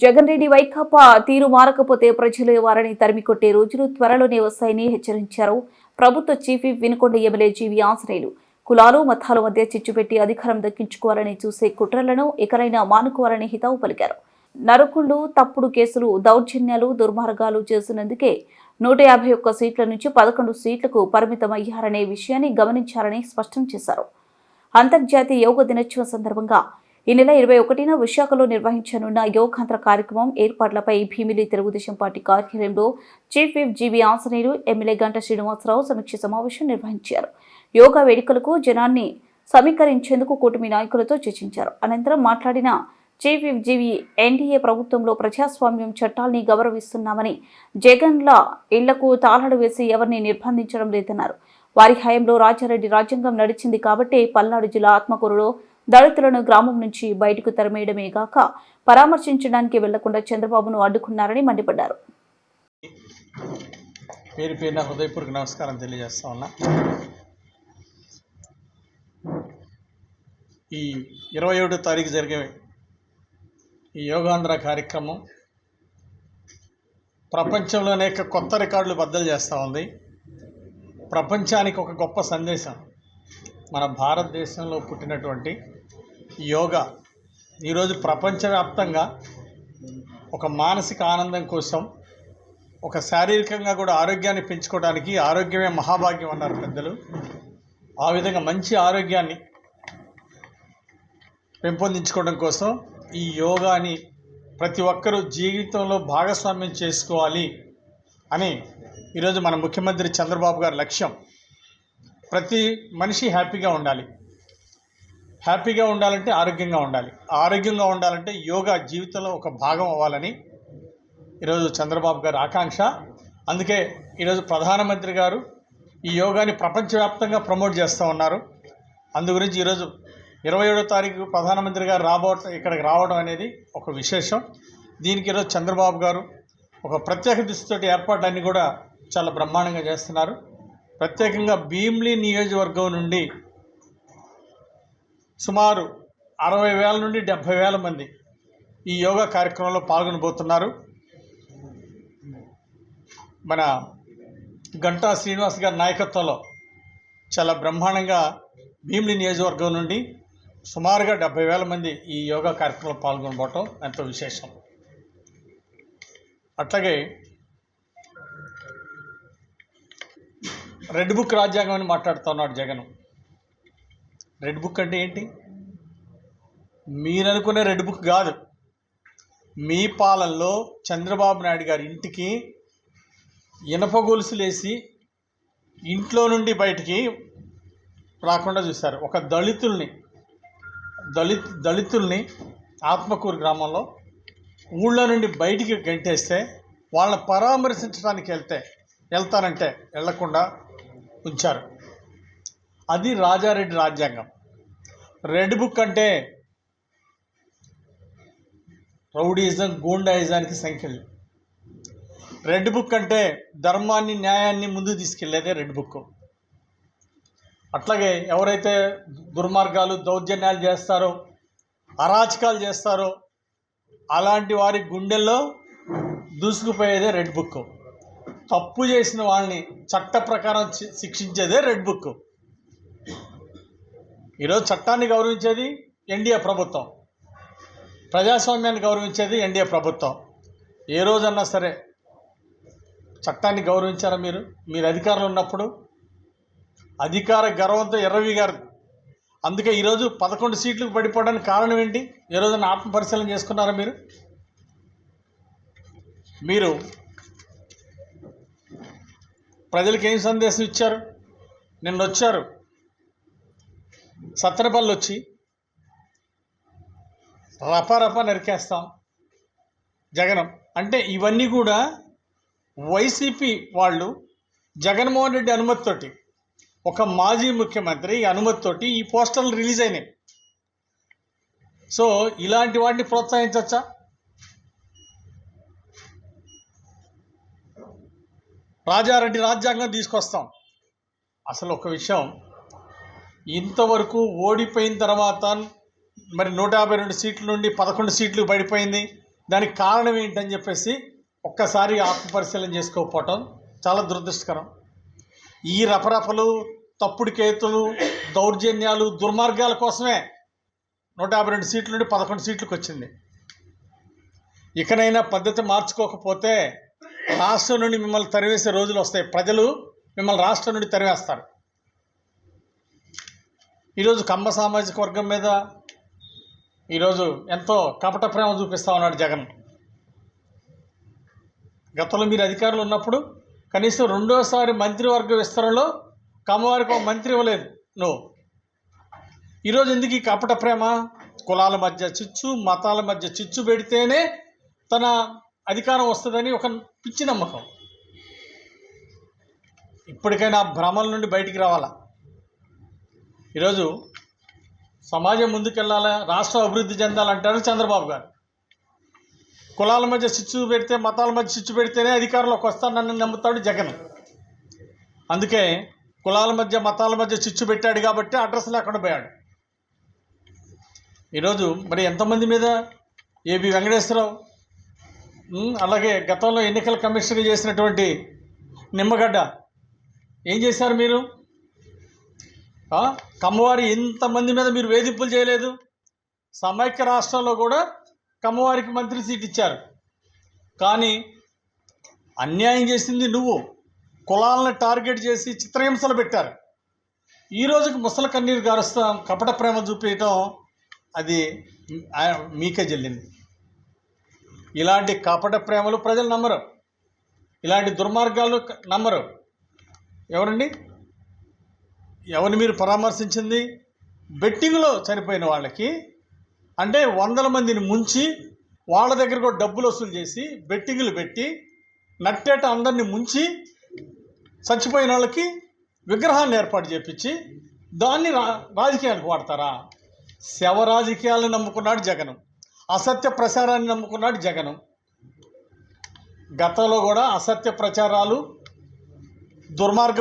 జగన్ రెడ్డి వైకాపా తీరు మారకపోతే ప్రజలు వారిని తరిమికొట్టే రోజులు త్వరలోనే వస్తాయని హెచ్చరించారు. ప్రభుత్వ చీఫ్ విప్ వినుకొండ ఎమ్మెల్యే జీవి ఆంజనేయులు కులాలు మతాల మధ్య చిచ్చుపెట్టి అధికారం దక్కించుకోవాలని చూసే కుట్రలను ఇకనైనా మానుకోవాలని హితవు పలికారు. నరుకుళ్లు, తప్పుడు కేసులు, దౌర్జన్యాలు, దుర్మార్గాలు చేసినందుకే 151 సీట్ల నుంచి 11 సీట్లకు పరిమితమయ్యారనే విషయాన్ని గమనించాలని స్పష్టం చేశారు. అంతర్జాతీయ యోగా దినోత్సవం సందర్భంగా ఈ నెల 21న విశాఖలో నిర్వహించనున్న యోగాంధ్ర కార్యక్రమం ఏర్పాట్లపై భీమిలి తెలుగుదేశం పార్టీ కార్యాలయంలో చీఫ్ విప్ జీవి ఆంజనేయులు, ఎమ్మెల్యే గంటా శ్రీనివాసరావు సమీక్ష సమావేశం నిర్వహించారు. యోగా వేడుకలకు జనాన్ని సమీకరించేందుకు కూటమి నాయకులతో చర్చించారు. అనంతరం మాట్లాడిన చీఫ్ విప్ జీవి ఎన్డీఏ ప్రభుత్వంలో ప్రజాస్వామ్యం చట్టాల్ని గౌరవిస్తున్నామని, జగన్ల ఇళ్లకు తాళాలు వేసి ఎవరిని నిర్బంధించడం లేదన్నారు. వారి హయాంలో రాజారెడ్డి రాజ్యాంగం నడిచింది కాబట్టి పల్నాడు జిల్లా ఆత్మకూరులో దళితులను గ్రామం నుంచి బయటకు తరిమేయడమే గాక పరామర్శించడానికి వెళ్లకుండా చంద్రబాబును అడ్డుకున్నారని మండిపడ్డారు. పేరు పేరున హృదయపూర్వక నమస్కారం తెలియజేస్తా ఉన్నా. ఈ 27వ తారీఖు జరిగే ఈ యోగాంధ్ర కార్యక్రమం ప్రపంచంలో అనేక కొత్త రికార్డులు బద్దలు చేస్తూ ఉంది. ప్రపంచానికి ఒక గొప్ప సందేశం. మన భారతదేశంలో పుట్టినటువంటి యోగా ఈరోజు ప్రపంచవ్యాప్తంగా ఒక మానసిక ఆనందం కోసం, ఒక శారీరకంగా కూడా ఆరోగ్యాన్ని పెంచుకోవడానికి ఆరోగ్యమే మహాభాగ్యం అన్నారు పెద్దలు. ఆ విధంగా మంచి ఆరోగ్యాన్ని పెంపొందించుకోవడం కోసం ఈ యోగాని ప్రతి ఒక్కరూ జీవితంలో భాగస్వామ్యం చేసుకోవాలి అని ఈరోజు మన ముఖ్యమంత్రి చంద్రబాబు గారి లక్ష్యం. ప్రతి మనిషి హ్యాపీగా ఉండాలి. హ్యాపీగా ఉండాలంటే ఆరోగ్యంగా ఉండాలి. ఆరోగ్యంగా ఉండాలంటే యోగా జీవితంలో ఒక భాగం అవ్వాలని ఈరోజు చంద్రబాబు గారి ఆకాంక్ష. అందుకే ఈరోజు ప్రధానమంత్రి గారు ఈ యోగాని ప్రపంచవ్యాప్తంగా ప్రమోట్ చేస్తూ ఉన్నారు. అందు గురించి ఈరోజు 27వ తారీఖు ప్రధానమంత్రి గారు ఇక్కడికి రావడం అనేది ఒక విశేషం. దీనికి ఈరోజు చంద్రబాబు గారు ఒక ప్రత్యేక దృష్టితోటి ఏర్పాట్లన్నీ కూడా చాలా బ్రహ్మాండంగా చేస్తున్నారు. ప్రత్యేకంగా భీమిలి నియోజకవర్గం నుండి సుమారు 60,000 నుండి 70,000 మంది ఈ యోగా కార్యక్రమంలో పాల్గొనబోతున్నారు. మన గంటా శ్రీనివాస్ గారి నాయకత్వంలో చాలా బ్రహ్మాండంగా భీమిలి నియోజకవర్గం నుండి సుమారుగా 70,000 మంది ఈ యోగా కార్యక్రమంలో పాల్గొనబోవటం ఎంతో విశేషం. అట్లాగే రెడ్ బుక్ రాజ్యాంగం అని మాట్లాడుతున్నాడు జగన్. రెడ్ బుక్ అంటే ఏంటి? మీరు అనుకునే రెడ్ బుక్ కాదు. మీ పాలనలో చంద్రబాబు నాయుడు గారి ఇంటికి ఇనప గొలుసులేసి ఇంట్లో నుండి బయటికి రాకుండా చూశారు. ఒక దళితుల్ని ఆత్మకూరు గ్రామంలో ఊళ్ళో నుండి బయటికి గంటేస్తే వాళ్ళని పరామర్శించడానికి వెళ్తానంటే వెళ్లకుండా ఉంచారు. అది రాజారెడ్డి రాజ్యాంగం. రెడ్ బుక్ అంటే రౌడీజం, గూండాయిజానికి సంఖ్యలు. రెడ్ బుక్ అంటే ధర్మాన్ని, న్యాయాన్ని ముందుకు తీసుకెళ్లేదే రెడ్ బుక్. అట్లాగే ఎవరైతే దుర్మార్గాలు, దౌర్జన్యాలు చేస్తారో, అరాచకాలు చేస్తారో అలాంటి వారి గుండెల్లో దూసుకుపోయేదే రెడ్ బుక్. తప్పు చేసిన వాళ్ళని చట్ట ప్రకారం శిక్షించేదే రెడ్ బుక్. ఈరోజు చట్టాన్ని గౌరవించేది ఎన్డీఏ ప్రభుత్వం, ప్రజాస్వామ్యాన్ని గౌరవించేది ఎన్డీఏ ప్రభుత్వం. ఏ రోజన్నా సరే చట్టాన్ని గౌరవించారా? మీరు అధికారంలో ఉన్నప్పుడు అధికార గర్వంతో ఎర్రవిగారు. అందుకే ఈరోజు 11 సీట్లకు పడిపోవడానికి కారణం ఏంటి? ఏ రోజున ఆత్మపరిశీలన చేసుకున్నారా? మీరు ప్రజలకు ఏం సందేశం ఇచ్చారు? నిన్న వచ్చారు సత్తెనపల్లి వచ్చి రపా నరికేస్తాం జగన్ అంటే ఇవన్నీ కూడా వైసీపీ వాళ్ళు జగన్మోహన్ రెడ్డి అనుమతితోటి, ఒక మాజీ ముఖ్యమంత్రి అనుమతితోటి ఈ పోస్టర్లు రిలీజ్ అయినాయి. సో ఇలాంటి వాటిని ప్రోత్సహించవచ్చా? రాజారెడ్డి రాజ్యాంగం తీసుకొస్తాం. అసలు ఒక విషయం, ఇంతవరకు ఓడిపోయిన తర్వాత మరి 152 సీట్ల నుండి 11 సీట్లు పడిపోయింది. దానికి కారణం ఏంటని చెప్పేసి ఒక్కసారి ఆత్మపరిశీలన చేసుకోకపోవటం చాలా దురదృష్టకరం. ఈ రపరపలు, తప్పుడు కేతులు, దౌర్జన్యాలు, దుర్మార్గాల కోసమే 152 సీట్ల నుండి 11 సీట్లకు వచ్చింది. ఇకనైనా పద్ధతి మార్చుకోకపోతే రాష్ట్రం నుండి మిమ్మల్ని తరివేసే రోజులు వస్తాయి. ప్రజలు మిమ్మల్ని రాష్ట్రం నుండి తరివేస్తారు. ఈరోజు కమ్మ సామాజిక వర్గం మీద ఈరోజు ఎంతో కపట ప్రేమ చూపిస్తూ ఉన్నాడు జగన్. గతంలో మీరు అధికారులు ఉన్నప్పుడు కనీసం రెండోసారి మంత్రివర్గ విస్తరణలో కమ్మవారికి ఒక మంత్రి ఇవ్వలేదు నువ్వు. ఈరోజు ఎందుకు ఈ కపట ప్రేమ? కులాల మధ్య చిచ్చు, మతాల మధ్య చిచ్చు పెడితేనే తన అధికారం వస్తుందని ఒక పిచ్చి నమ్మకం. ఇప్పటికైనా భ్రమల నుండి బయటికి రావాలా. ఈరోజు సమాజం ముందుకెళ్ళాలా, రాష్ట్రం అభివృద్ధి చెందాలంటారు చంద్రబాబు గారు. కులాల మధ్య చిచ్చు పెడితే, మతాల మధ్య చిచ్చు పెడితేనే అధికారంలోకి వస్తానని నమ్ముతాడు జగన్. అందుకే కులాల మధ్య మతాల మధ్య చిచ్చు పెట్టాడు కాబట్టి అడ్రస్ లేకుండా పోయాడు. ఈరోజు మరి ఎంతమంది మీద ఏబి వెంకటేశ్వరరావు, అలాగే గతంలో ఎన్నికల కమిషనర్ చేసినటువంటి నిమ్మగడ్డ ఏం చేశారు మీరు? కమ్మవారి ఇంతమంది మీద మీరు వేధింపులు చేయలేదు. సమైక్య రాష్ట్రంలో కూడా కమ్మవారికి మంత్రి సీట్ ఇచ్చారు. కానీ అన్యాయం చేసింది నువ్వు. కులాలను టార్గెట్ చేసి చిత్రహింసలు పెట్టారు. ఈ రోజుకి ముసలి కన్నీరు గారుస్తాం, కపట ప్రేమ చూపించడం అది మీకే చెల్లింది. ఇలాంటి కపట ప్రేమలు ప్రజలు నమ్మరు, ఇలాంటి దుర్మార్గాలు నమ్మరు. ఎవరండి? ఎవరిని మీరు పరామర్శించింది? బెట్టింగ్లో చనిపోయిన వాళ్ళకి, అంటే 100 మందిని ముంచి వాళ్ళ దగ్గర కూడా డబ్బులు వసూలు చేసి బెట్టింగ్లు పెట్టి నట్టేట అందరినీ ముంచి చచ్చిపోయిన వాళ్ళకి విగ్రహాన్ని ఏర్పాటు చేపించి దాన్ని రాజకీయాలకు వాడతారా? శవ రాజకీయాలను నమ్ముకున్నాడు జగన్. అసత్య ప్రచారాన్ని నమ్ముకున్నాడు జగన్. గతంలో కూడా అసత్య ప్రచారాలు, దుర్మార్గ